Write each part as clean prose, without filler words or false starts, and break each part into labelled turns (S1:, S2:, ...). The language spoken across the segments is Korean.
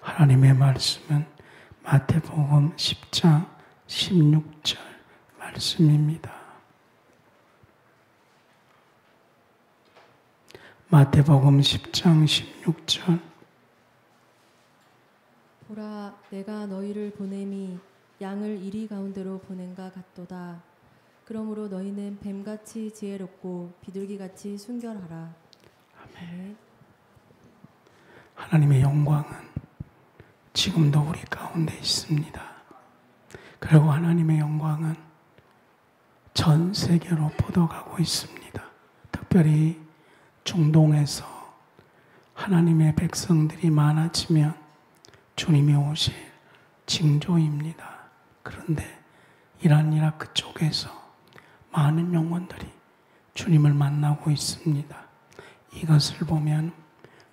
S1: 하나님의 말씀은 마태복음 10장 16절 말씀입니다. 마태복음 10장 16절.
S2: 보라, 내가 너희를 보냄이 양을 이리 가운데로 보낸가 같도다. 그러므로 너희는 뱀같이 지혜롭고 비둘기같이 순결하라. 아멘.
S1: 하나님의 영광은 지금도 우리 가운데 있습니다. 그리고 하나님의 영광은 전 세계로 뻗어가고 있습니다. 특별히 중동에서 하나님의 백성들이 많아지면 주님이 오실 징조입니다. 그런데 이란 이라크 쪽에서 많은 영혼들이 주님을 만나고 있습니다. 이것을 보면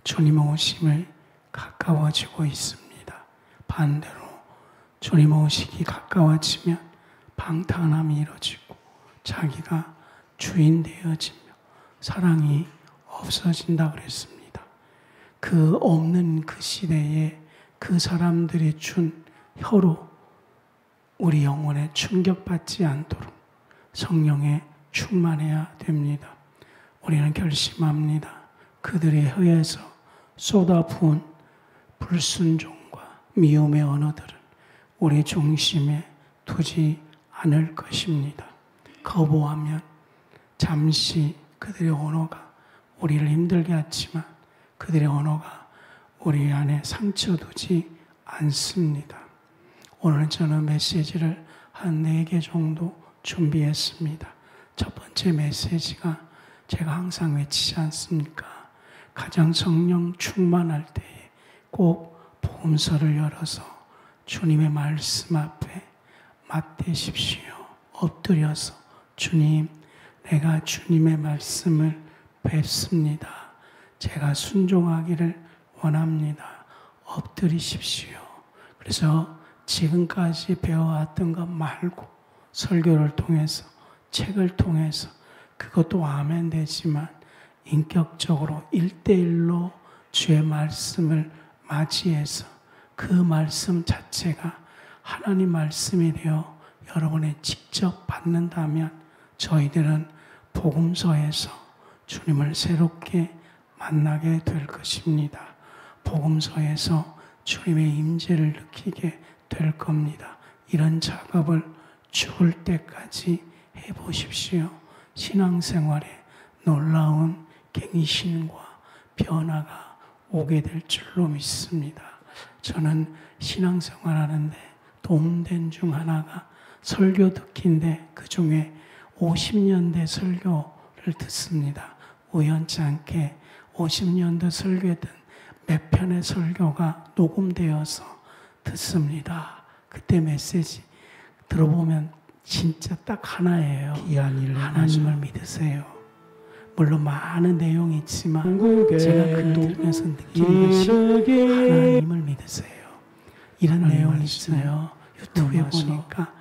S1: 주님의 오심을 가까워지고 있습니다. 반대로 주님의 오시기 가까워지면 방탕함이 이루어지고 자기가 주인 되어지며 사랑이 없어진다 그랬습니다. 그 없는 그 시대에 그 사람들이 준 혀로 우리 영혼에 충격받지 않도록 성령에 충만해야 됩니다. 우리는 결심합니다. 그들의 혀에서 쏟아부은 불순종과 미움의 언어들은 우리 중심에 두지 않을 것입니다. 거부하면 잠시 그들의 언어가 우리를 힘들게 하지만 그들의 언어가 우리 안에 상처 두지 않습니다. 오늘 저는 메시지를 한 4개 정도 준비했습니다. 첫 번째 메시지가 제가 항상 외치지 않습니까? 가장 성령 충만할 때에 꼭 복음서를 열어서 주님의 말씀 앞에 맞대십시오. 엎드려서 주님, 내가 주님의 말씀을 뵙습니다. 제가 순종하기를 원합니다. 엎드리십시오. 그래서 지금까지 배워왔던 것 말고 설교를 통해서 책을 통해서 그것도 아멘 되지만 인격적으로 1대1로 주의 말씀을 맞이해서 그 말씀 자체가 하나님 말씀이 되어 여러분이 직접 받는다면 저희들은 복음서에서 주님을 새롭게 만나게 될 것입니다. 복음서에서 주님의 임재를 느끼게 될 겁니다. 이런 작업을 죽을 때까지 해보십시오. 신앙생활에 놀라운 갱신과 변화가 오게 될 줄로 믿습니다. 저는 신앙생활 하는데 도움된 중 하나가 설교 듣기인데 그 중에 50년대 설교를 듣습니다. 우연치 않게 50년대 설교했던 몇 편의 설교가 녹음되어서 듣습니다. 그때 메시지 들어보면 진짜 딱 하나예요. 하나님을 믿으세요. 물론 많은 내용이 있지만 제가 그 녹음에서 느끼는 것이 하나님을 믿으세요. 이런 내용이 있어요. 유튜브에 보니까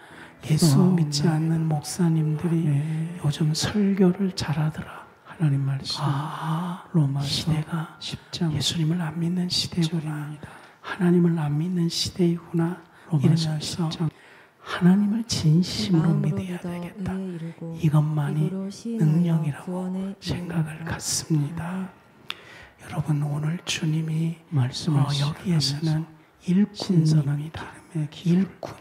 S1: 예수 믿지 않는 목사님들이 요즘 설교를 잘하더라. 하나님 말씀. 로마서 시대가 10장 예수님을 안 믿는 시대구나. 하나님을 안 믿는 시대이구나. 이러면서 하나님을 진심으로 믿어야 되겠다. 이것만이 능력이라고 생각을 갖습니다. 여러분 오늘 주님이 여기에서는 일꾼입니다. 일꾼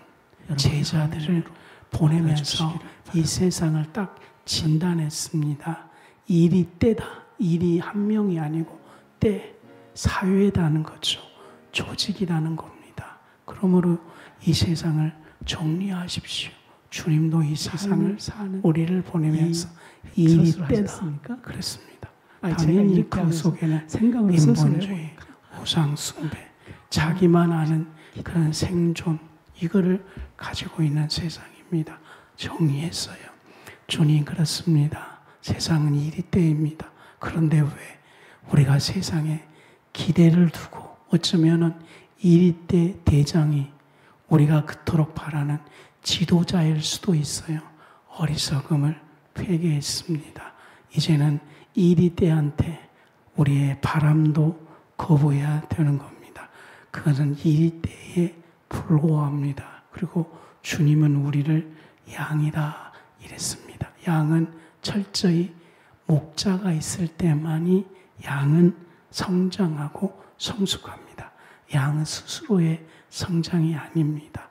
S1: 제자들을 보내면서 이 세상을 딱 진단했습니다. 일이 때다. 일이 한 명이 아니고 때, 사회라는 거죠. 조직이라는 겁니다. 그러므로 이 세상을 정리하십시오. 주님도 이 세상을 사는 우리를 보내면서 일이 때다. 그랬습니다. 당연히 그 속에는 인본주의, 우상숭배, 자기만 아는 그런 생존 이거를 가지고 있는 세상입니다. 정리했어요. 주님 그렇습니다. 세상은 일이 때입니다. 그런데 왜 우리가 세상에 기대를 두고 어쩌면은 일이 때 대장이 우리가 그토록 바라는 지도자일 수도 있어요. 어리석음을 회개했습니다. 이제는 일이 때한테 우리의 바람도 거부해야 되는 겁니다. 그것은 이 때에 불과합니다. 그리고 주님은 우리를 양이다 이랬습니다. 양은 철저히 목자가 있을 때만이 양은 성장하고 성숙합니다. 양은 스스로의 성장이 아닙니다.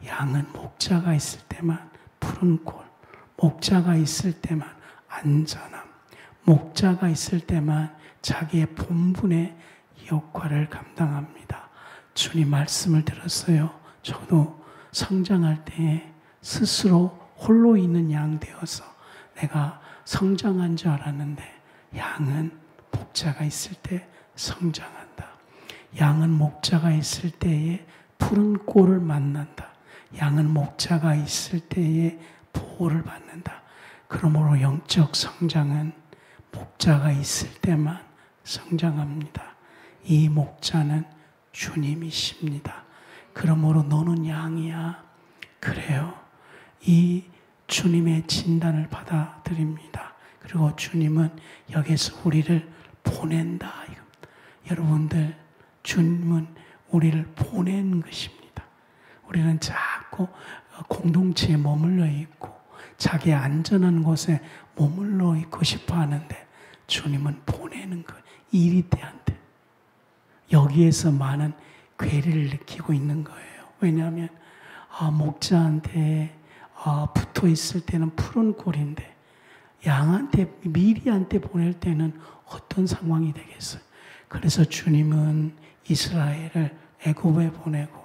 S1: 양은 목자가 있을 때만 푸른 꼴, 목자가 있을 때만 안전함, 목자가 있을 때만 자기의 본분의 역할을 감당합니다. 주님 말씀을 들었어요. 저도 성장할 때에 스스로 홀로 있는 양 되어서 내가 성장한 줄 알았는데 양은 목자가 있을 때 성장한다. 양은 목자가 있을 때에 푸른 꼴을 만난다. 양은 목자가 있을 때에 보호를 받는다. 그러므로 영적 성장은 목자가 있을 때만 성장합니다. 이 목자는 주님이십니다. 그러므로 너는 양이야. 그래요. 이 주님의 진단을 받아들입니다. 그리고 주님은 여기서 우리를 보낸다. 여러분들, 주님은 우리를 보낸 것입니다. 우리는 자꾸 공동체에 머물러 있고 자기의 안전한 곳에 머물러 있고 싶어 하는데 주님은 보내는 것. 이리때한테 여기에서 많은 괴리를 느끼고 있는 거예요. 왜냐하면 목자한테 붙어 있을 때는 푸른 꼴인데 양한테 미리한테 보낼 때는 어떤 상황이 되겠어요. 그래서 주님은 이스라엘을 애굽에 보내고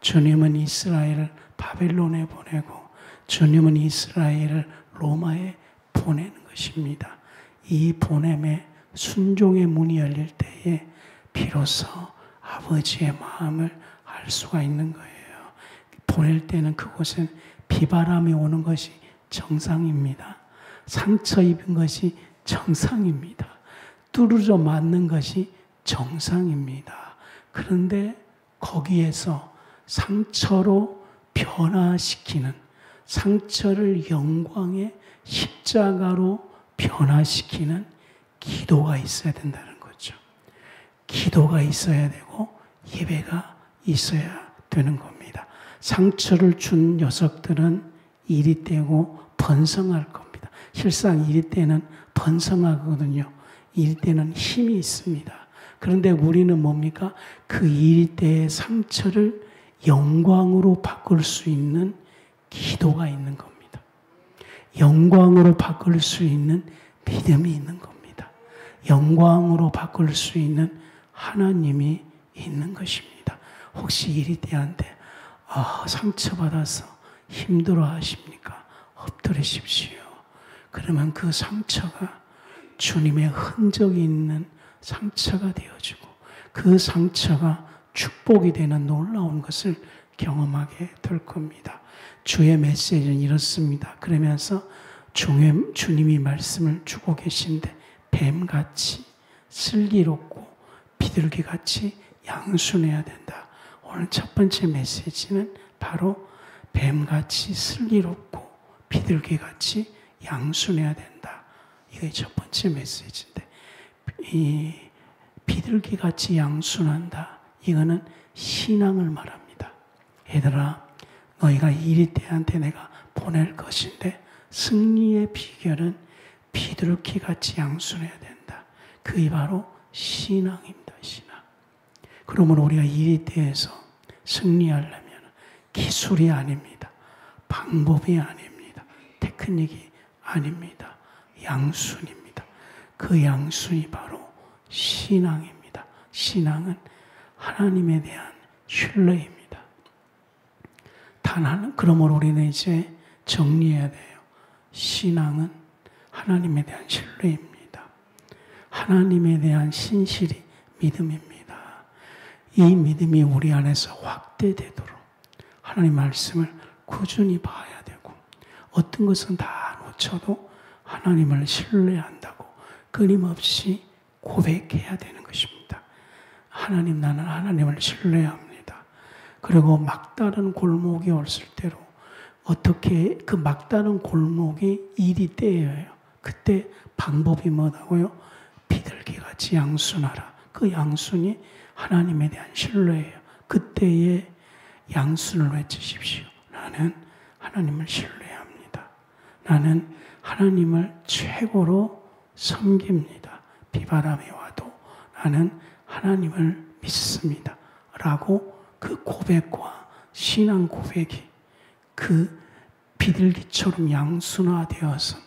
S1: 주님은 이스라엘을 바벨론에 보내고 주님은 이스라엘을 로마에 보내는 것입니다. 이 보냄에 순종의 문이 열릴 때에 비로소 아버지의 마음을 알 수가 있는 거예요. 보낼 때는 그곳엔 비바람이 오는 것이 정상입니다. 상처 입은 것이 정상입니다. 뚫어져 맞는 것이 정상입니다. 그런데 거기에서 상처로 변화시키는, 상처를 영광의 십자가로 변화시키는 기도가 있어야 된다는 거죠. 기도가 있어야 되고 예배가 있어야 되는 겁니다. 상처를 준 녀석들은 이리 때고 번성할 겁니다. 실상 이리 때는 번성하거든요. 이리 때는 힘이 있습니다. 그런데 우리는 뭡니까? 그 이리 때의 상처를 영광으로 바꿀 수 있는 기도가 있는 겁니다. 영광으로 바꿀 수 있는 믿음이 있는 겁니다. 영광으로 바꿀 수 있는 하나님이 있는 것입니다. 혹시 이리 때한테 상처받아서 힘들어 하십니까? 엎드리십시오. 그러면 그 상처가 주님의 흔적이 있는 상처가 되어지고 그 상처가 축복이 되는 놀라운 것을 경험하게 될 겁니다. 주의 메시지는 이렇습니다. 그러면서 주님이 말씀을 주고 계신데 뱀같이 슬기롭고 비둘기같이 양순해야 된다. 오늘 첫 번째 메시지는 바로 뱀같이 슬기롭고 비둘기같이 양순해야 된다. 이게 첫 번째 메시지인데 이 비둘기같이 양순한다. 이거는 신앙을 말합니다. 얘들아, 너희가 이리 때한테 내가 보낼 것인데 승리의 비결은 비둘기같이 양순해야 된다. 그게 바로 신앙입니다. 신앙. 그러므로 우리가 이리 때에서 승리하려면 기술이 아닙니다. 방법이 아닙니다. 테크닉이 아닙니다. 양순입니다. 그 양순이 바로 신앙입니다. 신앙은 하나님에 대한 신뢰입니다. 그러므로 우리는 이제 정리해야 돼요. 신앙은 하나님에 대한 신뢰입니다. 하나님에 대한 신실이 믿음입니다. 이 믿음이 우리 안에서 확대되도록 하나님 말씀을 꾸준히 봐야 되고 어떤 것은 다 놓쳐도 하나님을 신뢰한다고 끊임없이 고백해야 되는 것입니다. 하나님, 나는 하나님을 신뢰합니다. 그리고 막다른 골목이 올을 때로 어떻게 그 막다른 골목이 이리 때예요. 그때 방법이 뭐라고요? 비둘기같이 양순하라. 그 양순이 하나님에 대한 신뢰예요. 그때에 양순을 외치십시오. 나는 하나님을 신뢰합니다. 나는 하나님을 최고로 섬깁니다. 비바람이 와도 나는 하나님을 믿습니다. 라고 그 고백과 신앙 고백이 그 비둘기처럼 양순화되어서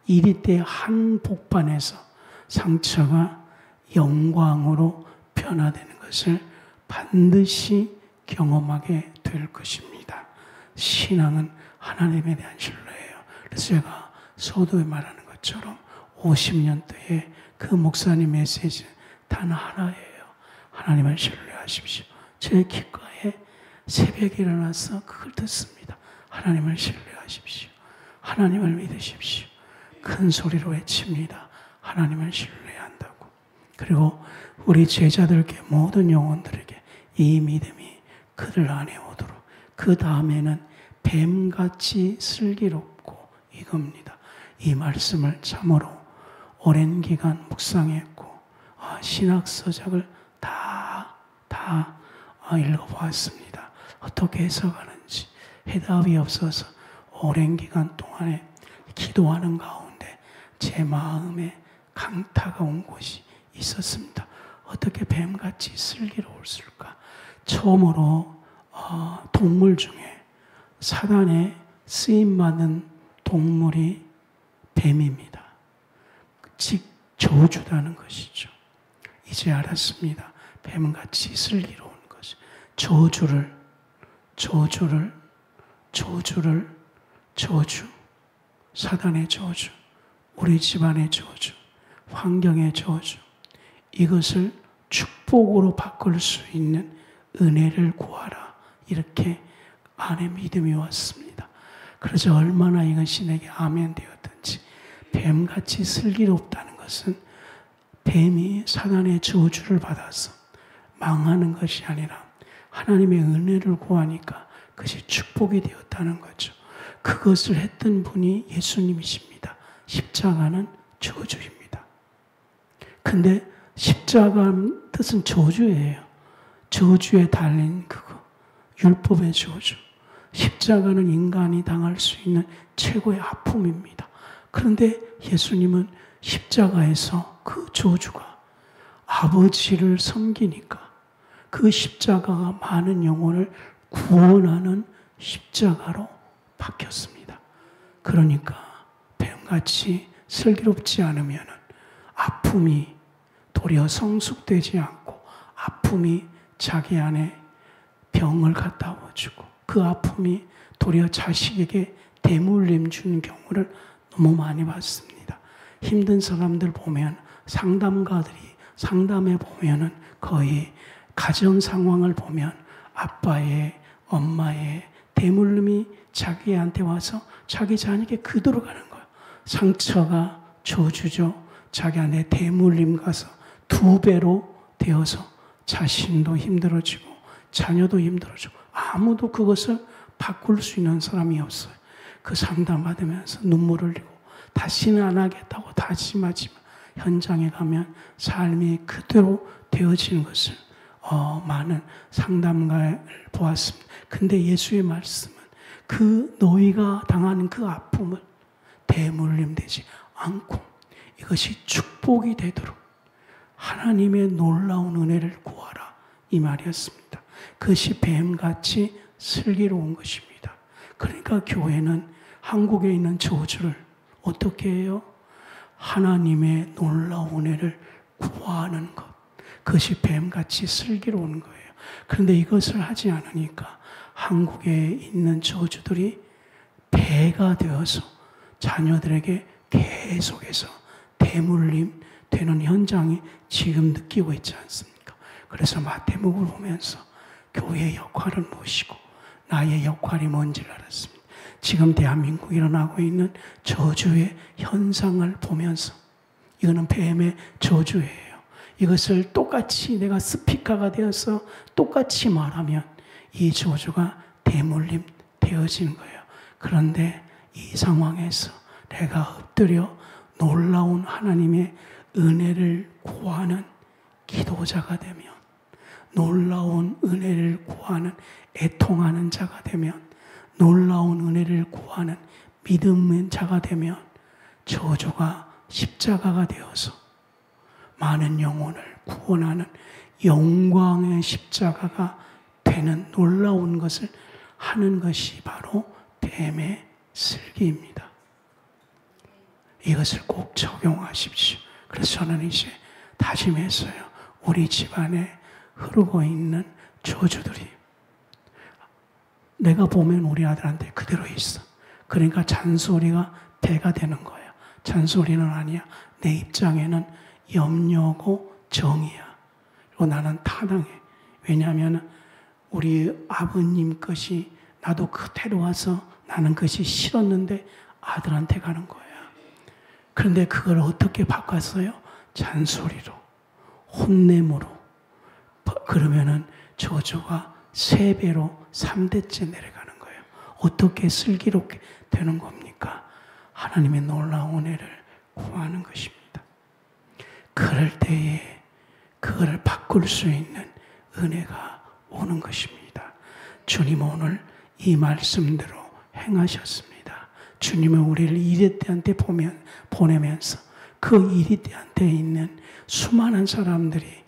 S1: 이리때 한 복판에서 상처가 영광으로 변화되는 것을 반드시 경험하게 될 것입니다. 신앙은 하나님에 대한 신뢰예요. 그래서 제가 서두에 말하는 것처럼 50년도에 그 목사님 메시지는 단 하나예요. 하나님을 신뢰하십시오. 제 귓가에 새벽에 일어나서 그걸 듣습니다. 하나님을 신뢰하십시오. 하나님을 믿으십시오. 큰 소리로 외칩니다. 하나님을 신뢰한다고. 그리고 우리 제자들께 모든 영혼들에게 이 믿음이 그들 안에 오도록 그 다음에는 뱀같이 슬기롭고 이겁니다. 이 말씀을 참으로 오랜 기간 묵상했고 신학서적을 다 읽어보았습니다. 어떻게 해석하는지 해답이 없어서 오랜 기간 동안에 기도하는 가운데 제 마음에 강타가 온 곳이 있었습니다. 어떻게 뱀같이 슬기로울까? 처음으로 동물 중에 사단에 쓰임받는 동물이 뱀입니다. 즉 저주다는 것이죠. 이제 알았습니다. 뱀같이 슬기로운 것. 저주. 사단의 저주, 우리 집안의 저주, 환경의 저주. 이것을 축복으로 바꿀 수 있는 은혜를 구하라. 이렇게 안에 믿음이 왔습니다. 그래서 얼마나 이것이 내게 아멘 되었든지 뱀같이 슬기롭다는 것은 뱀이 사단의 저주를 받아서 망하는 것이 아니라 하나님의 은혜를 구하니까 그것이 축복이 되었다는 거죠. 그것을 했던 분이 예수님이십니다. 십자가는 저주입니다. 근데 십자가의 뜻은 저주예요. 저주에 달린 그거. 율법의 저주. 십자가는 인간이 당할 수 있는 최고의 아픔입니다. 그런데 예수님은 십자가에서 그 저주가 아버지를 섬기니까 그 십자가가 많은 영혼을 구원하는 십자가로 바뀌었습니다. 그러니까 뱀같이 슬기롭지 않으면 아픔이 도리어 성숙되지 않고 아픔이 자기 안에 병을 갖다 와주고 그 아픔이 도리어 자식에게 대물림 주는 경우를 너무 많이 봤습니다. 힘든 사람들 보면 상담가들이 상담해 보면은 거의 가정 상황을 보면 아빠의 엄마의 대물림이 자기한테 와서 자기 자녀에게 그대로 가는 거예요. 상처가 저주죠. 자기한테 대물림 가서 2배로 되어서 자신도 힘들어지고 자녀도 힘들어지고 아무도 그것을 바꿀 수 있는 사람이 없어요. 그 상담 받으면서 눈물을 흘리고 다시는 안 하겠다고 다짐하지만 현장에 가면 삶이 그대로 되어지는 것을 많은 상담가를 보았습니다. 근데 예수의 말씀은 그 너희가 당하는 그 아픔을 대물림 되지 않고 이것이 축복이 되도록 하나님의 놀라운 은혜를 구하라 이 말이었습니다. 그것이 뱀같이 슬기로운 것입니다. 그러니까 교회는 한국에 있는 저주를 어떻게 해요? 하나님의 놀라운 은혜를 구하는 것. 그것이 뱀같이 슬기로운 거예요. 그런데 이것을 하지 않으니까 한국에 있는 저주들이 배가 되어서 자녀들에게 계속해서 대물림 되는 현장이 지금 느끼고 있지 않습니까? 그래서 마태복음을 보면서 교회의 역할은 무엇이고 나의 역할이 뭔지를 알았습니다. 지금 대한민국에 일어나고 있는 저주의 현상을 보면서 이거는 뱀의 저주예요. 이것을 똑같이 내가 스피커가 되어서 똑같이 말하면 이 저주가 대물림 되어지는 거예요. 그런데 이 상황에서 내가 엎드려 놀라운 하나님의 은혜를 구하는 기도자가 되면 놀라운 은혜를 구하는 애통하는 자가 되면, 놀라운 은혜를 구하는 믿음의 자가 되면 저주가 십자가가 되어서 많은 영혼을 구원하는 영광의 십자가가 되는 놀라운 것을 하는 것이 바로 뱀의 슬기입니다. 이것을 꼭 적용하십시오. 그래서 저는 이제 다짐했어요. 우리 집안에 흐르고 있는 저주들이 내가 보면 우리 아들한테 그대로 있어. 그러니까 잔소리가 배가 되는 거예요. 잔소리는 아니야. 내 입장에는 염려고 정의야. 그리고 나는 타당해. 왜냐하면 우리 아버님 것이 나도 그대로 와서 나는 것이 싫었는데 아들한테 가는 거야. 그런데 그걸 어떻게 바꿨어요? 잔소리로, 혼냄으로. 그러면은 저주가 3배로 3대째 내려가는 거예요. 어떻게 슬기롭게 되는 겁니까? 하나님의 놀라운 은혜를 구하는 것입니다. 그럴 때에 그걸 바꿀 수 있는 은혜가 오는 것입니다. 주님 오늘 이 말씀대로 행하셨습니다. 주님은 우리를 이리떼한테 보내면서 그 이리떼한테 있는 수많은 사람들이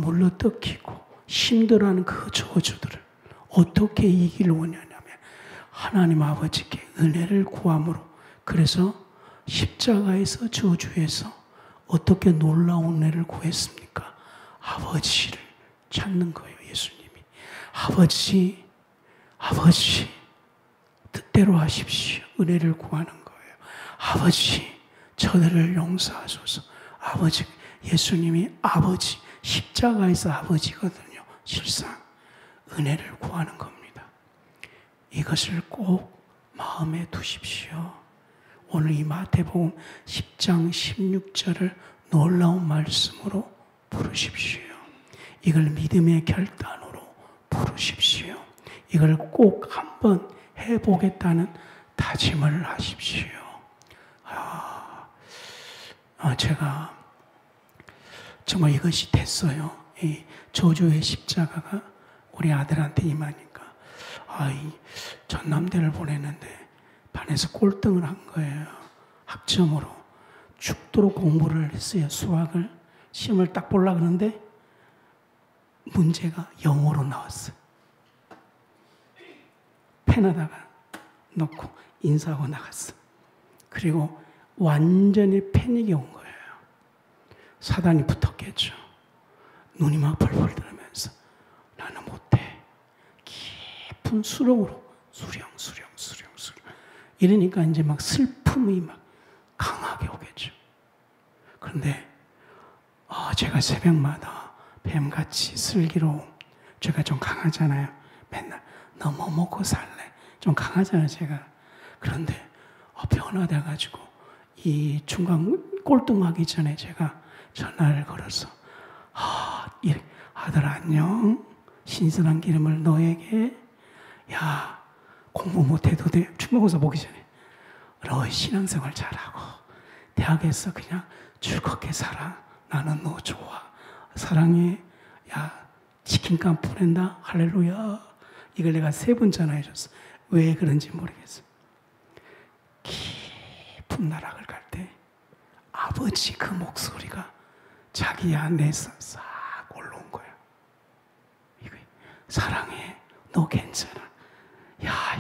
S1: 물러뜯기고 힘들어하는 그 저주들을 어떻게 이기를 원하냐면 하나님 아버지께 은혜를 구함으로, 그래서 십자가에서 저주에서 어떻게 놀라운 은혜를 구했습니까? 아버지를 찾는 거예요. 예수님이 아버지 뜻대로 하십시오. 은혜를 구하는 거예요. 아버지 저들을 용서하소서. 아버지, 예수님이 아버지, 십자가에서 아버지거든요. 실상 은혜를 구하는 겁니다. 이것을 꼭 마음에 두십시오. 오늘 이 마태복음 10장 16절을 놀라운 말씀으로 부르십시오. 이걸 믿음의 결단으로 부르십시오. 이걸 꼭 한번 해보겠다는 다짐을 하십시오. 제가 정말 이것이 됐어요. 이 저주의 십자가가 우리 아들한테 임하니까 이 전남대를 보냈는데 반에서 꼴등을 한 거예요. 학점으로 죽도록 공부를 했어요. 수학을 시험을 딱 보려고 하는데 문제가 영어로 나왔어요. 펜에다가 넣고 인사하고 나갔어. 그리고 완전히 패닉이 온 거예요. 사단이 붙었겠죠. 눈이 막 벌벌 들으면서 나는 못해. 깊은 수렁으로 수령. 이러니까 이제 막 슬픔이 막 강하게 오겠죠. 그런데 제가 새벽마다 뱀같이 슬기로움, 제가 좀 강하잖아요. 맨날 너 뭐 먹고 살래? 좀 강하잖아요, 제가. 그런데 변화돼가지고 이 중간 꼴등하기 전에 제가 전화를 걸어서 아들 안녕, 신선한 기름을 너에게, 야 공부 못해도 돼. 중간고사 보기 전에 너 신앙생활 잘하고 대학에서 그냥 즐겁게 살아. 나는 너 좋아. 사랑해. 야 치킨값 보낸다. 할렐루야. 이걸 내가 3번 전화해줬어. 왜 그런지 모르겠어. 깊은 나락을 갈 때 아버지 그 목소리가 자기 안에서 싹 올라온 거야. 이거 사랑해. 너 괜찮아. 야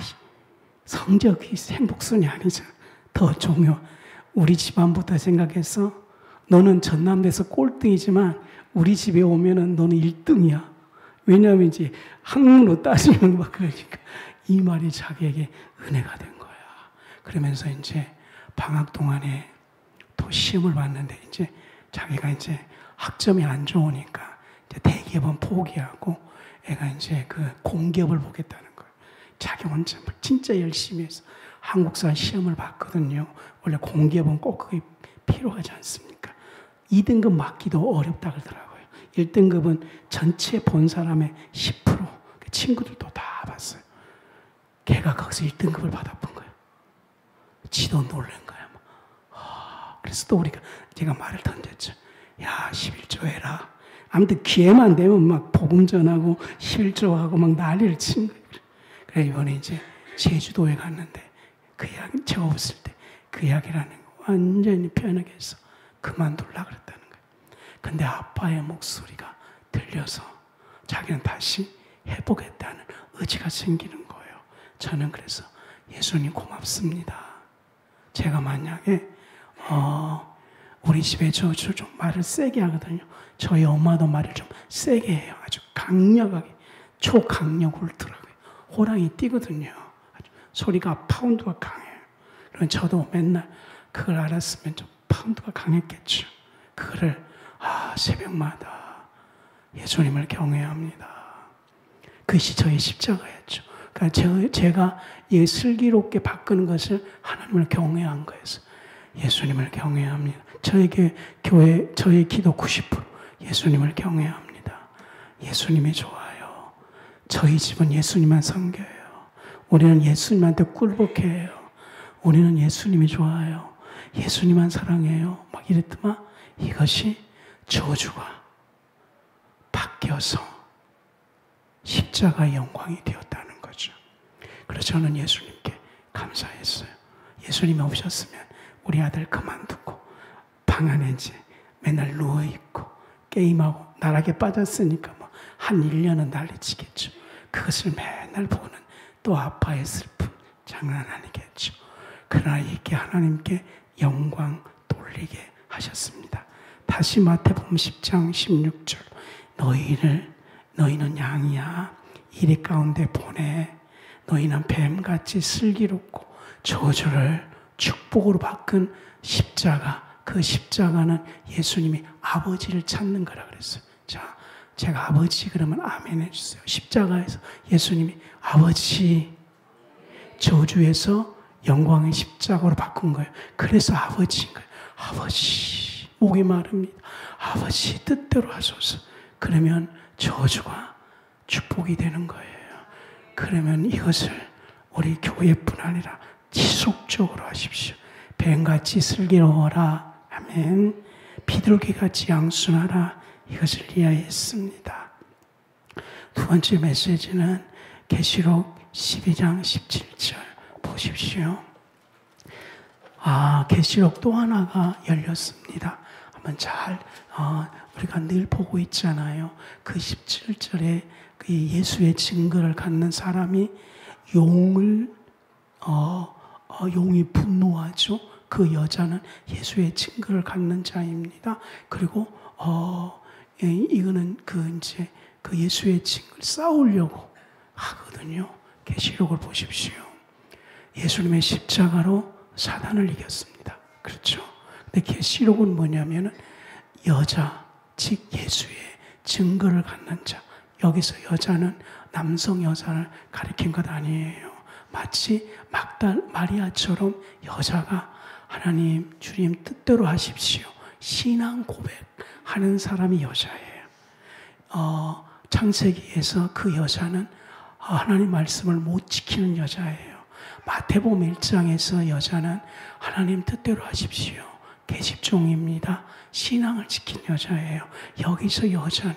S1: 성적이 행복순이 아니잖아. 더 중요. 우리 집안부터 생각해서 너는 전남대에서 꼴등이지만 우리 집에 오면은 너는 1등이야. 왜냐하면 이제 학문으로 따지면 막 그러니까 이 말이 자기에게 은혜가 된 거야. 그러면서 이제 방학 동안에 또 시험을 봤는데 이제 자기가 이제 학점이 안 좋으니까 이제 대기업은 포기하고 애가 이제 그 공기업을 보겠다는 거예요. 자기 혼자 진짜 열심히 해서 한국사 시험을 봤거든요. 원래 공기업은 꼭 그게 필요하지 않습니까? 2등급 맞기도 어렵다 그러더라고요. 1등급은 전체 본 사람의 10%. 친구들도 다 봤어요. 걔가 거기서 1등급을 받아본 거예요. 지도 놀란 거야. 그래서 또 제가 말을 던졌죠. 야 11조 해라. 아무튼 기회만 되면 막 복음 전하고 실조하고 막 난리를 친 거예요. 그래 이번에 이제 제주도에 갔는데 그 이야기 제가 없을 때 그 이야기라는 거 완전히 변하게해서 그만둘라 그랬다는 거예요. 근데 아빠의 목소리가 들려서 자기는 다시 해보겠다는 의지가 생기는 거예요. 저는 그래서 예수님 고맙습니다. 제가 만약에 우리 집에 저 좀 말을 세게 하거든요. 저희 엄마도 말을 좀 세게 해요. 아주 강력하게 초강력 울더라고요. 호랑이 뛰거든요. 아주 소리가 파운드가 강해요. 그럼 저도 맨날 그걸 알았으면 좀 파운드가 강했겠죠. 그거를 새벽마다 예수님을 경외합니다. 그것이 저의 십자가였죠. 그러니까 제가 이 슬기롭게 바꾸는 것을 하나님을 경외한 거였어요. 예수님을 경외합니다. 저에게 교회, 저의 기도 90% 예수님을 경외합니다. 예수님이 좋아요. 저희 집은 예수님만 섬겨요. 우리는 예수님한테 꿀복해요. 우리는 예수님이 좋아요. 예수님만 사랑해요. 막 이랬더만 이것이 저주가 바뀌어서 십자가의 영광이 되었다는 거죠. 그래서 저는 예수님께 감사했어요. 예수님이 없었으면 우리 아들 그만두고 방 안에 이제 맨날 누워있고 게임하고 나락에 빠졌으니까 뭐 한 1년은 난리치겠죠. 그것을 맨날 보는 또 아빠의 슬픔 장난 아니겠죠. 그러나 이렇게 하나님께 영광 돌리게 하셨습니다. 다시 마태복음 10장 16절 너희는 양이야 이리 가운데 보내 너희는 뱀같이 슬기롭고 저주를 축복으로 바꾼 십자가 그 십자가는 예수님이 아버지를 찾는 거라 그랬어요. 자, 제가 아버지 그러면 아멘 해주세요. 십자가에서 예수님이 아버지 저주에서 영광의 십자가로 바꾼 거예요. 그래서 아버지인 거예요. 아버지 목이 마릅니다. 아버지 뜻대로 하소서. 그러면 저주가 축복이 되는 거예요. 그러면 이것을 우리 교회뿐 아니라 지속적으로 하십시오. 뱀같이 슬기로워라. 아멘. 비둘기같이 양순하라. 이것을 이해했습니다. 두 번째 메시지는 계시록 12장 17절 보십시오. 계시록 또 하나가 열렸습니다. 한번 잘 우리가 늘 보고 있잖아요. 그 17절에 그 예수의 증거를 갖는 사람이 용이 분노하죠. 그 여자는 예수의 증거를 갖는 자입니다. 그리고 이거는 그 예수의 증거를 싸우려고 하거든요. 계시록을 보십시오. 예수님의 십자가로 사단을 이겼습니다. 그렇죠. 근데 계시록은 뭐냐면은 여자, 즉 예수의 증거를 갖는 자. 여기서 여자는 남성 여자를 가리킨 것 아니에요. 마치 마리아처럼 여자가 하나님, 주님 뜻대로 하십시오. 신앙 고백하는 사람이 여자예요. 창세기에서 그 여자는 하나님 말씀을 못 지키는 여자예요. 마태복음 1장에서 여자는 하나님 뜻대로 하십시오. 계집종입니다. 신앙을 지킨 여자예요. 여기서 여자는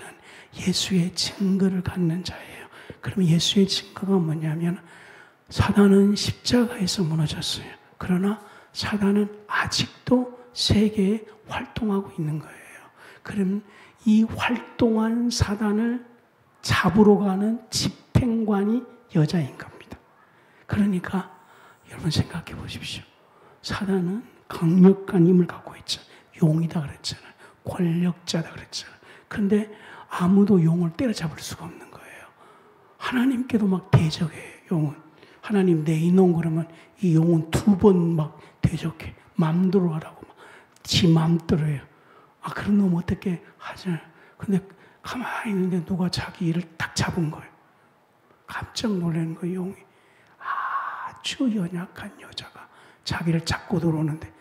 S1: 예수의 증거를 갖는 자예요. 그럼 예수의 증거가 뭐냐면 사단은 십자가에서 무너졌어요. 그러나 사단은 아직도 세계에 활동하고 있는 거예요. 그럼 이 활동한 사단을 잡으러 가는 집행관이 여자인 겁니다. 그러니까 여러분 생각해 보십시오. 사단은 강력한 힘을 갖고 있잖아요. 용이다 그랬잖아요. 권력자다 그랬잖아요. 그런데 아무도 용을 때려잡을 수가 없는 거예요. 하나님께도 막 대적해요. 용은. 하나님 내 이놈 그러면 이 용은 2번 막 대적해. 맘대로 하라고 막 지 맘대로 해요. 그런 놈 어떻게 하잖아요. 근데 가만히 있는데 누가 자기 일을 딱 잡은 거예요. 깜짝 놀라는 거예요. 용이. 아주 연약한 여자가 자기를 잡고 들어오는데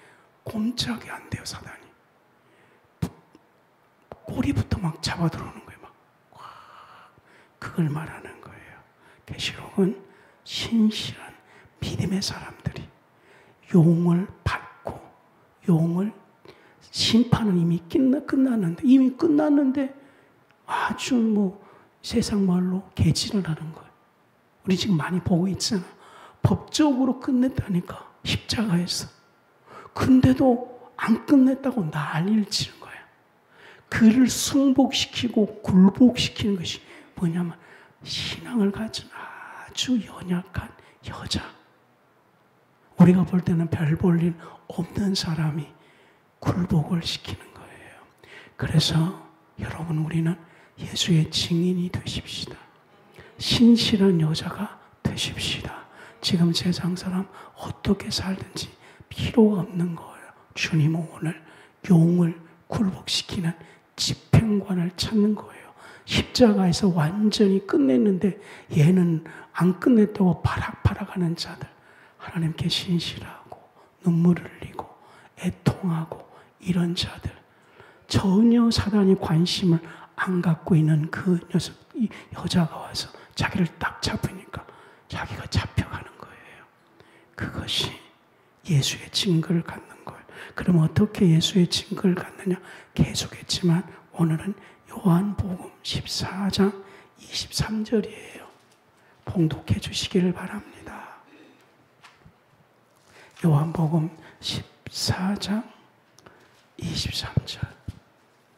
S1: 꼼짝이 안 돼요. 사단이. 꼬리부터 막 잡아 들어오는 거예요. 막. 그걸 말하는 거예요. 계시록은 신실한 믿음의 사람들이 용을 받고 용을 심판은 이미 끝났는데 아주 뭐 세상 말로 개진을 하는 거예요. 우리 지금 많이 보고 있잖아. 법적으로 끝냈다니까. 십자가에서. 근데도 안 끝냈다고 난리를 치는 거야. 그를 승복시키고 굴복시키는 것이 뭐냐면 신앙을 가진 아주 연약한 여자. 우리가 볼 때는 별 볼 일 없는 사람이 굴복을 시키는 거예요. 그래서 여러분 우리는 예수의 증인이 되십시다. 신실한 여자가 되십시다. 지금 세상 사람 어떻게 살든지 필요가 없는 거예요. 주님은 오늘 용을 굴복시키는 집행관을 찾는 거예요. 십자가에서 완전히 끝냈는데 얘는 안 끝냈다고 바락바락하는 자들, 하나님께 신실하고 눈물을 흘리고 애통하고 이런 자들, 전혀 사단이 관심을 안 갖고 있는 그 녀석, 이 여자가 와서 자기를 딱 잡으니까 자기가 잡혀가는 거예요. 그것이 예수의 증거를 갖는 거예요. 그럼 어떻게 예수의 증거를 갖느냐? 계속했지만 오늘은 요한복음 14장 23절이에요. 봉독해 주시기를 바랍니다. 요한복음 14장 23절.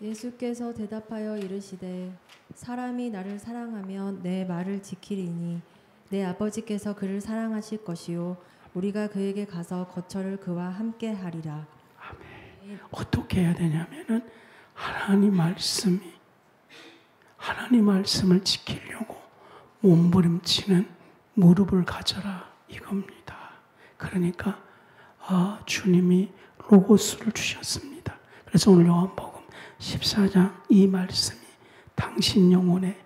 S2: 예수께서 대답하여 이르시되 사람이 나를 사랑하면 내 말을 지키리니 내 아버지께서 그를 사랑하실 것이요 우리가 그에게 가서 거처를 그와 함께 하리라.
S1: 아멘. 어떻게 해야 되냐면은 하나님 말씀을 지키려고 몸부림치는 무릎을 가져라 이겁니다. 그러니까 주님이 로고스를 주셨습니다. 그래서 오늘 요한복음 14장 이 말씀이 당신 영혼에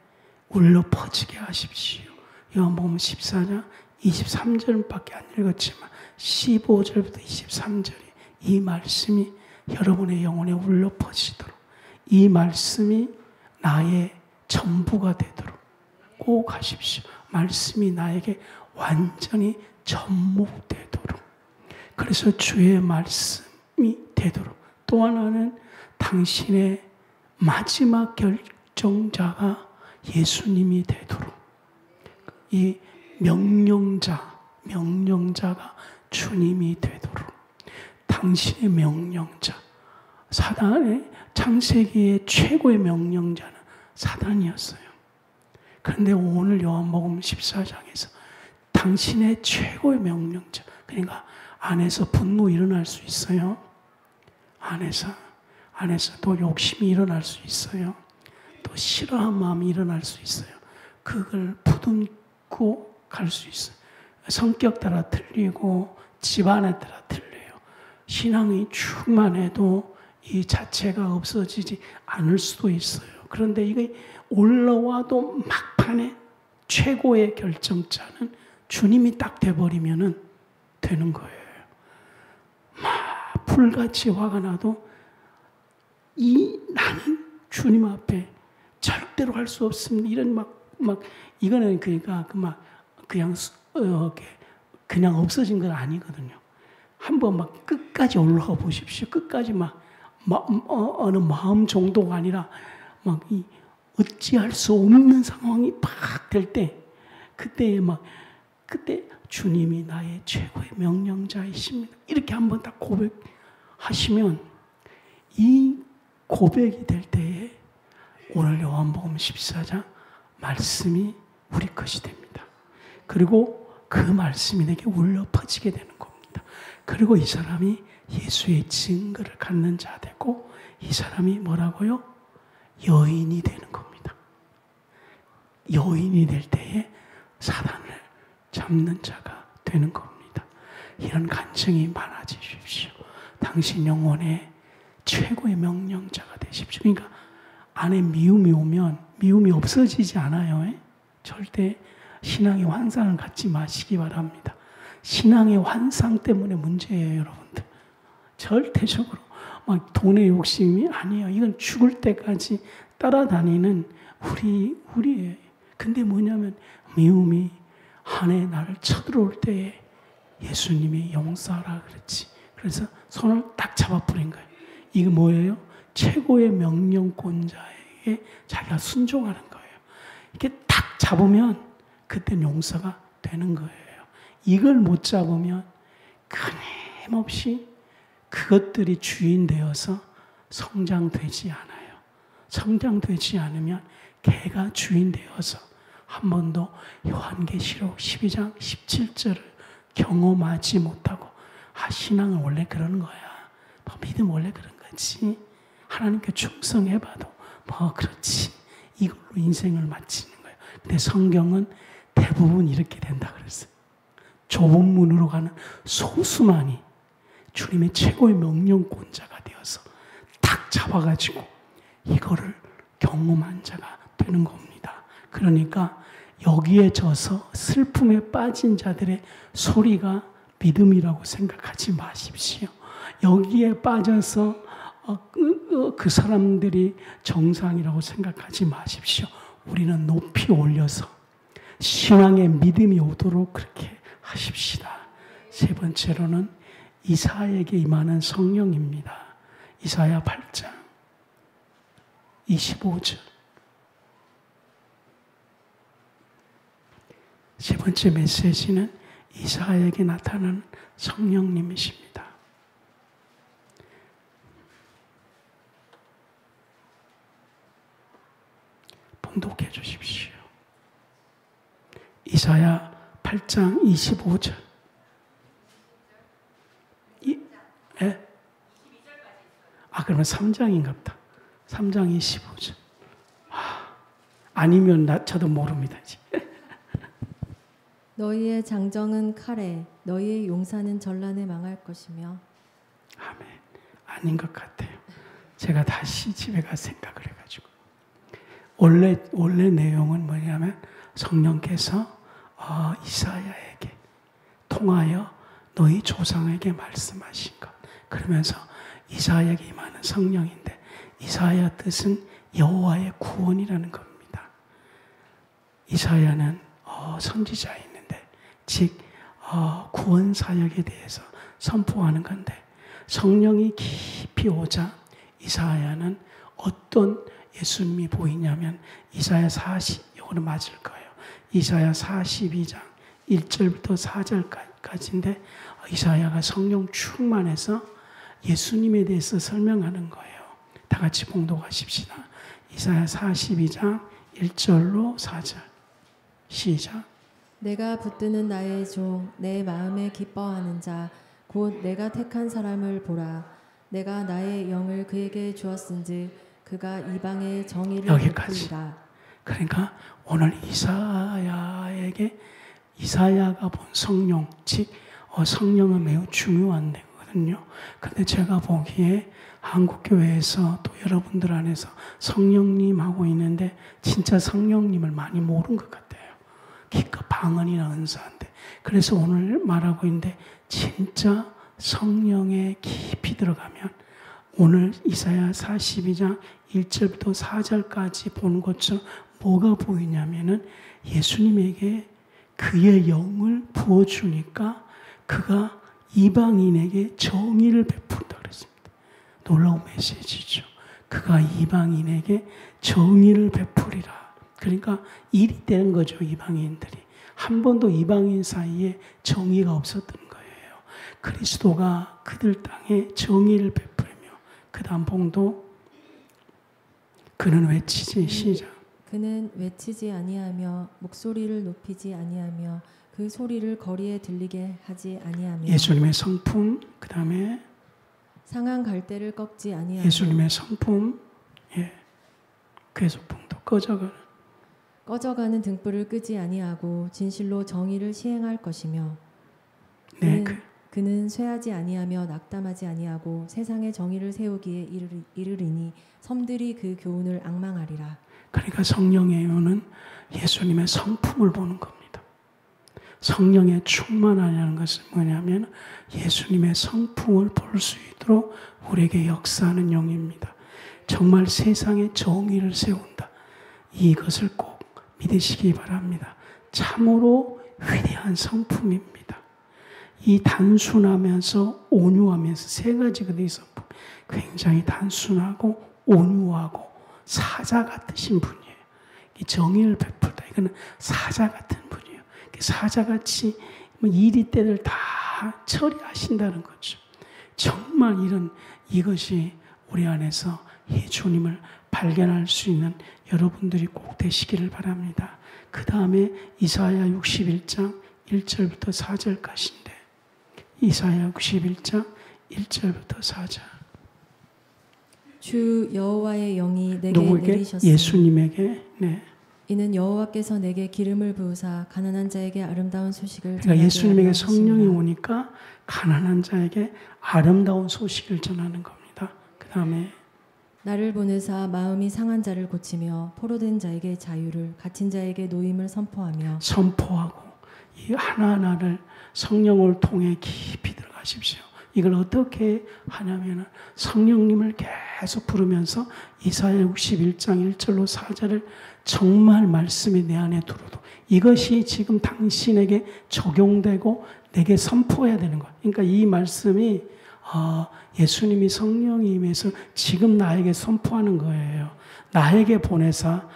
S1: 울려 퍼지게 하십시오. 요한복음 14장 23절밖에 안 읽었지만 15절부터 23절이 이 말씀이 여러분의 영혼에 울려 퍼지도록, 이 말씀이 나의 전부가 되도록 꼭 하십시오. 말씀이 나에게 완전히 접목되도록. 그래서 주의 말씀이 되도록. 또 하나는 당신의 마지막 결정자가 예수님이 되도록. 이 명령자가 주님이 되도록. 당신의 명령자. 사단의 창세기의 최고의 명령자는 사단이었어요. 그런데 오늘 요한복음 14장에서 당신의 최고의 명령자, 그러니까 안에서 분노 일어날 수 있어요. 안에서 또 욕심이 일어날 수 있어요. 또 싫어한 마음이 일어날 수 있어요. 그걸 부둥고 갈 수 있어요. 성격 따라 틀리고 집안에 따라 틀려요. 신앙이 충만해도 이 자체가 없어지지 않을 수도 있어요. 그런데 이게 올라와도 막판에 최고의 결정자는 주님이 딱 돼버리면은 되는 거예요. 막 불같이 화가 나도 나는 주님 앞에 절대로 할 수 없습니다. 이런 이거는 그러니까 그냥 없어진 건 아니거든요. 한번 막 끝까지 올라가 보십시오. 끝까지 어느 마음 정도가 아니라 어찌할 수 없는 상황이 팍 될 때, 그때 주님이 나의 최고의 명령자이십니다. 이렇게 한번 딱 고백하시면 이 고백이 될 때에 오늘 요한복음 14장 말씀이 우리 것이 됩니다. 그리고 그 말씀이 내게 울려 퍼지게 되는 겁니다. 그리고 이 사람이 예수의 증거를 갖는 자 되고 이 사람이 뭐라고요? 여인이 되는 겁니다. 여인이 될 때에 사단을 잡는 자가 되는 겁니다. 이런 간증이 많아지십시오. 당신 영혼의 최고의 명령자가 되십시오. 그러니까 안에 미움이 오면 미움이 없어지지 않아요. 절대 신앙의 환상을 갖지 마시기 바랍니다. 신앙의 환상 때문에 문제예요, 여러분들. 절대적으로 돈의 욕심이 아니에요. 이건 죽을 때까지 따라다니는 우리예요. 근데 뭐냐면 미움이 안에 나를 쳐들어올 때에 예수님이 용서하라 그랬지. 그래서 손을 딱 잡아버린 거예요. 이게 뭐예요? 최고의 명령권자에게 말에게 자기가 순종하는 거예요. 이렇게 딱 잡으면 그때 용서가 되는 거예요. 이걸 못 잡으면 끊임없이 그것들이 주인 되어서 성장되지 않아요. 성장되지 않으면 개가 주인 되어서 한 번도 요한계시록 12장 17절을 경험하지 못하고 신앙은 원래 그러는 거야. 믿음 원래 그런 거지. 하나님께 충성해봐도 그렇지. 이걸로 인생을 마치는 거예요. 근데 성경은 대부분 이렇게 된다 그랬어요. 좁은 문으로 가는 소수만이 주님의 최고의 명령권자가 되어서 딱 잡아가지고 이거를 경험한 자가 되는 겁니다. 그러니까 여기에 져서 슬픔에 빠진 자들의 소리가 믿음이라고 생각하지 마십시오. 여기에 빠져서 그 사람들이 정상이라고 생각하지 마십시오. 우리는 높이 올려서 신앙의 믿음이 오도록 그렇게 하십시다. 세 번째로는 이사야에게 임하는 성령입니다. 이사야 8장 25절. 세 번째 메시지는 이사야에게 나타나는 성령님이십니다. 봉독해 주십시오. 이사야 8장 25절. 그러면 3장인가 보다. 3장 25절. 아니면 저도 모릅니다.
S2: 너희의 장정은 칼에, 너희의 용사는 전란에 망할 것이며.
S1: 아멘. 아닌 것 같아요. 제가 다시 집에 가서 생각을 해가지고. 원래 내용은 뭐냐면 성령께서 이사야에게 통하여 너희 조상에게 말씀하신 것. 그러면서 이사야에게 임하는 성령인데 이사야 뜻은 여호와의 구원이라는 겁니다. 이사야는 선지자였는데 즉 구원 사역에 대해서 선포하는 건데 성령이 깊이 오자 이사야는 어떤 예수님이 보이냐면 이사야 40, 이거는 맞을 거예요. 이사야 42장 1절부터 4절까지인데 이사야가 성령 충만해서 예수님에 대해서 설명하는 거예요. 다 같이 봉독하십시다. 이사야 42장 1절로 4절. 시작.
S2: 내가 붙드는 나의 종, 내 마음에 기뻐하는 자, 곧 내가 택한 사람을 보라. 내가 나의 영을 그에게 주었은즉 그가 이방의 정의를 베풀리라.
S1: 그러니까 오늘 이사야에게 이사야가 본 성령, 즉 성령은 매우 중요한 데거든요. 그런데 제가 보기에 한국교회에서 또 여러분들 안에서 성령님 하고 있는데 진짜 성령님을 많이 모르는 것 같아요. 기껏 방언이나 은사인데. 그래서 오늘 말하고 있는데 진짜 성령에 깊이 들어가면 오늘 이사야 42장 1절부터 4절까지 보는 것처럼 뭐가 보이냐면은 예수님에게 그의 영을 부어주니까 그가 이방인에게 정의를 베푼다 그랬습니다. 놀라운 메시지죠. 그가 이방인에게 정의를 베풀이라. 그러니까 일이 되는 거죠. 이방인들이. 한 번도 이방인 사이에 정의가 없었던 거예요. 그리스도가 그들 땅에 정의를 베풀며 그 다음 봉도 그는 외치지 시작.
S2: 그는 외치지 아니하며 목소리를 높이지 아니하며 그 소리를 거리에 들리게 하지 아니하며
S1: 예수님의 성품 그 다음에
S2: 상한 갈대를 꺾지 아니하며
S1: 예수님의 성품 계속 봉도
S2: 꺼져가는 등불을 끄지 아니하고 진실로 정의를 시행할 것이며 그는 쇠하지 아니하며 낙담하지 아니하고 세상에 정의를 세우기에 이르리니 섬들이 그 교훈을 앙망하리라.
S1: 그러니까 성령의 임은 예수님의 성품을 보는 겁니다. 성령에 충만하냐는 것은 뭐냐면 예수님의 성품을 볼 수 있도록 우리에게 역사하는 영입니다. 정말 세상에 정의를 세운다. 이것을 꼭 믿으시기 바랍니다. 참으로 위대한 성품입니다. 이 단순하면서 온유하면서 세 가지가 이 성품. 굉장히 단순하고 온유하고 사자 같으신 분이에요. 이 정의를 베풀다. 이거는 사자 같은 분이에요. 사자같이 이리 때를 다 처리하신다는 거죠. 정말 이것이 우리 안에서 예수님을 발견할 수 있는 여러분들이 꼭 되시기를 바랍니다. 그 다음에 이사야 61장 1절부터 4절까지인데, 이사야 61장 1절부터 4절.
S2: 주 여호와의 영이 내게
S1: 누구에게?
S2: 내리셨으니
S1: 예수님에게. 네.
S2: 이는 여호와께서 내게 기름을 부으사 가난한 자에게 아름다운 소식을
S1: 그러니까 예수님에게
S2: 하심이라.
S1: 성령이 오니까 가난한 자에게 아름다운 소식을 전하는 겁니다. 그 다음에
S2: 나를 보내사 마음이 상한 자를 고치며 포로된 자에게 자유를, 갇힌 자에게 노임을
S1: 선포하고 이 하나하나를 성령을 통해 깊이 들어가십시오. 이걸 어떻게 하냐면 성령님을 계속 부르면서 이사야 61장 1절로 4절을 정말 말씀이 내 안에 들어도 이것이 지금 당신에게 적용되고 내게 선포해야 되는 거예요. 그러니까 이 말씀이 예수님이 성령이 임해서 지금 나에게 선포하는 거예요. 나에게 보내사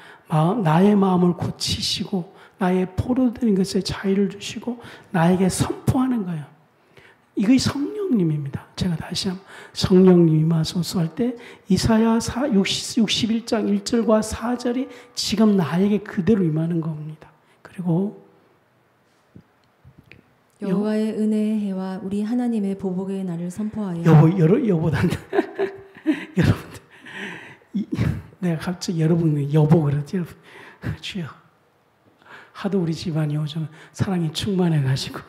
S1: 나의 마음을 고치시고 나의 포로된 것에 자유를 주시고 나에게 선포하는 거예요. 이게 성령님입니다. 제가 다시 한번 성령님 임하소서 할 때 이사야 61장 1절과 4절이 지금 나에게 그대로 임하는 겁니다. 그리고
S2: 여호와의 은혜의 해와 우리 하나님의 보복의 날을 선포하여.
S1: 여보단다. 여러분들, 내가 갑자기 여러분 여보 그러지. 여러분, 주여. 하도 우리 집안이 요즘 사랑이 충만해가지고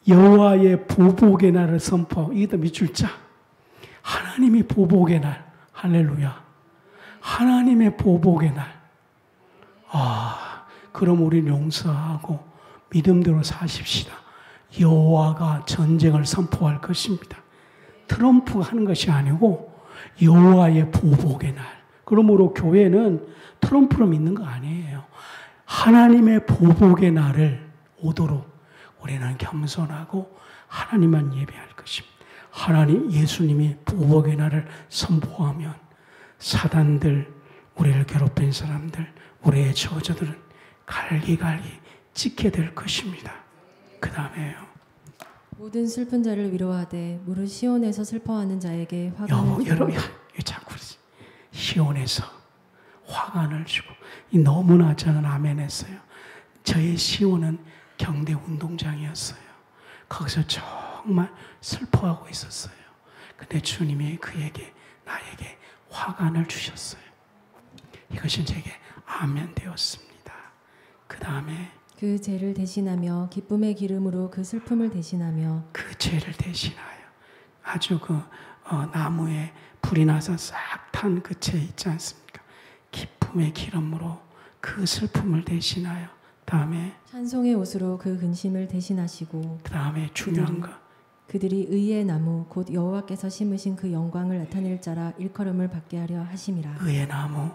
S1: 여호와의 보복의 날을 선포하고, 이게 더 밑줄 자. 하나님이 보복의 날. 할렐루야. 하나님의 보복의 날. 그럼 우리는 용서하고 믿음대로 사십시다. 여호와가 전쟁을 선포할 것입니다. 트럼프가 하는 것이 아니고 여호와의 보복의 날. 그러므로 교회는 트럼프를 믿는 거 아니에요. 하나님의 보복의 날을 오도록 우리는 겸손하고 하나님만 예배할 것입니다. 하나님, 예수님이 보복의 날을 선포하면 사단들, 우리를 괴롭힌 사람들, 우리의 저주들은 갈기갈기 찢게 될 것입니다. 그 다음에요.
S2: 모든 슬픈 자를 위로하되 무릇 시온에서 슬퍼하는 자에게 화관을 주고.
S1: 자꾸 시온에서 화관을 주고. 너무나 저는 아멘 했어요. 저의 시온은 경대 운동장이었어요. 거기서 정말 슬퍼하고 있었어요. 근데 주님이 나에게 화관을 주셨어요. 이것이 제게 아멘 되었습니다. 그 다음에
S2: 그 죄를 대신하며 기쁨의 기름으로 그 슬픔을 대신하며.
S1: 그 죄를 대신하여 아주 나무에 불이 나서 싹 탄 그 죄 있지 않습니까? 기쁨의 기름으로 그 슬픔을 대신하여. 다음에
S2: 찬송의 옷으로 그 근심을 대신하시고.
S1: 그 다음에 중요한 거.
S2: 그들이 의의 나무 곧 여호와께서 심으신 그 영광을 나타낼 자라 일컬음을 받게 하려 하심이라.
S1: 의의 나무.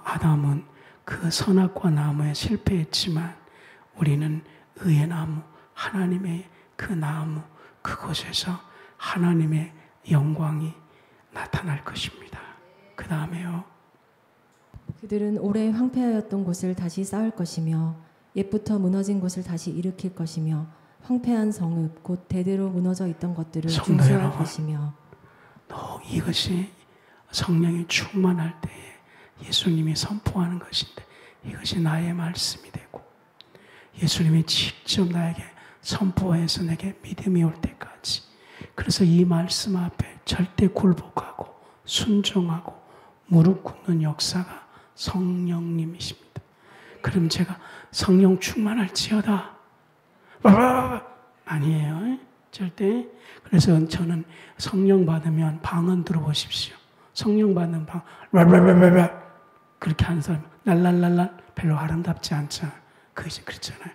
S1: 아담은 그 선악과 나무에 실패했지만 우리는 의의 나무, 하나님의 그 나무, 그곳에서 하나님의 영광이 나타날 것입니다. 그 다음에요.
S2: 그들은 오래 황폐하였던 곳을 다시 쌓을 것이며 옛부터 무너진 곳을 다시 일으킬 것이며 황폐한 성읍 곧 대대로 무너져 있던 것들을 중수할 것이며.
S1: 이것이 성령이 충만할 때에 예수님이 선포하는 것인데 이것이 나의 말씀이 되고 예수님이 직접 나에게 선포해서 내게 믿음이 올 때까지. 그래서 이 말씀 앞에 절대 굴복하고 순종하고 무릎 꿇는 역사가 성령님이십니다. 그럼 제가 성령 충만할지어다 아니에요. 절대. 그래서 저는 성령 받으면 방언 들어보십시오. 성령 받는 방 그렇게 하는 사람 랄랄랄랄 별로 아름답지 않잖아요. 그렇잖아요.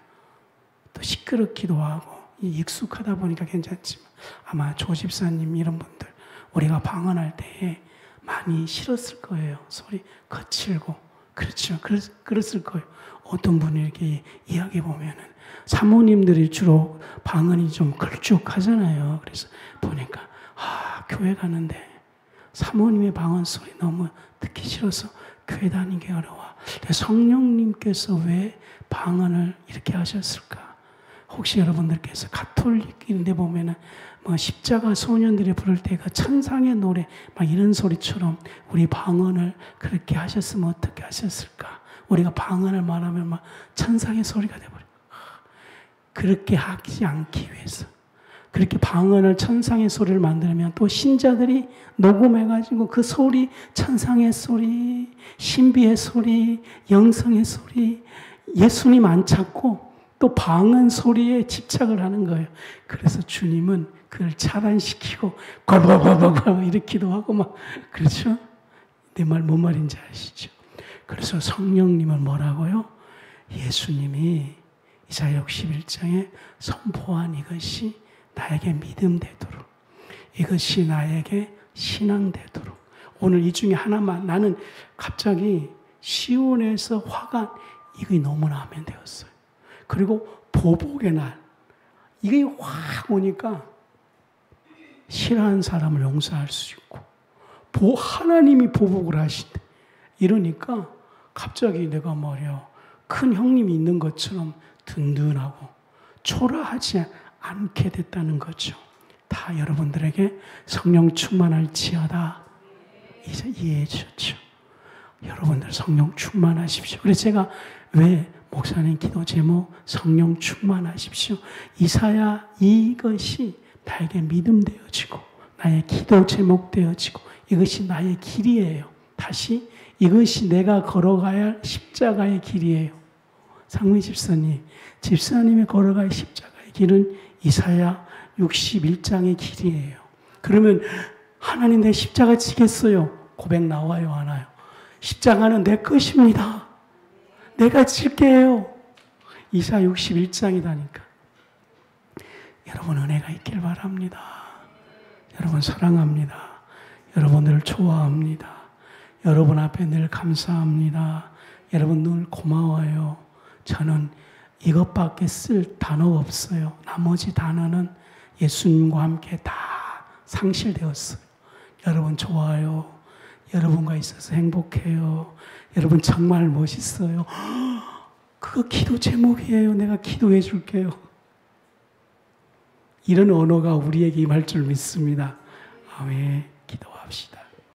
S1: 또 시끄럽기도 하고 익숙하다 보니까 괜찮지만 아마 조 집사님 이런 분들 우리가 방언할 때에 많이 싫었을 거예요. 소리 거칠고. 그렇죠. 그랬을 거예요. 어떤 분이 이렇게 이야기 보면은 사모님들이 주로 방언이 좀 걸쭉하잖아요. 그래서 보니까 교회 가는데 사모님의 방언 소리 너무 듣기 싫어서 교회 다니기 어려워. 성령님께서 왜 방언을 이렇게 하셨을까? 혹시 여러분들께서 가톨릭인데 보면은 뭐 십자가 소년들이 부를 때 그 천상의 노래 막 이런 소리처럼 우리 방언을 그렇게 하셨으면 어떻게 하셨을까? 우리가 방언을 말하면 막 천상의 소리가 돼버려. 그렇게 하지 않기 위해서. 그렇게 방언을 천상의 소리를 만들면 또 신자들이 녹음해가지고 그 소리, 천상의 소리, 신비의 소리, 영성의 소리, 예수님 안 찾고 또 방언 소리에 집착을 하는 거예요. 그래서 주님은 그걸 차단시키고 과과과과과 이렇게도 하고 막 그렇죠? 내 말 뭔 말인지 아시죠? 그래서 성령님은 뭐라고요? 예수님이 이사야 61장에 선포한 이것이 나에게 믿음 되도록, 이것이 나에게 신앙 되도록. 오늘 이 중에 하나만, 나는 갑자기 시온에서 화가 이게 너무 마음에 되었어요. 그리고 보복의 날, 이게 확 오니까 싫어하는 사람을 용서할 수 있고 하나님이 보복을 하신대. 이러니까 갑자기 내가 말이야 큰 형님이 있는 것처럼 든든하고 초라하지 않게 됐다는 거죠. 다 여러분들에게 성령 충만할지어다. 이제 이해해 주셨죠? 여러분들 성령 충만하십시오. 그래서 제가 왜 목사님 기도 제목 성령 충만하십시오. 이사야 이것이 나에게 믿음 되어지고 나의 기도 제목 되어지고 이것이 나의 길이에요. 다시 이것이 내가 걸어가야 할 십자가의 길이에요. 상미 집사님이 걸어갈 십자가의 길은 이사야 61장의 길이에요. 그러면 하나님 내 십자가 지겠어요? 고백 나와요, 안 와요? 십자가는 내 것입니다. 내가 질게요. 이사야 61장이다니까. 여러분 은혜가 있길 바랍니다. 여러분 사랑합니다. 여러분들을 좋아합니다. 여러분 앞에 늘 감사합니다. 여러분 늘 고마워요. 저는 이것밖에 쓸 단어가 없어요. 나머지 단어는 예수님과 함께 다 상실되었어요. 여러분 좋아요. 여러분과 있어서 행복해요. 여러분 정말 멋있어요. 그거 기도 제목이에요. 내가 기도해 줄게요. 이런 언어가 우리에게 임할 줄 믿습니다. 아멘. 기도합시다.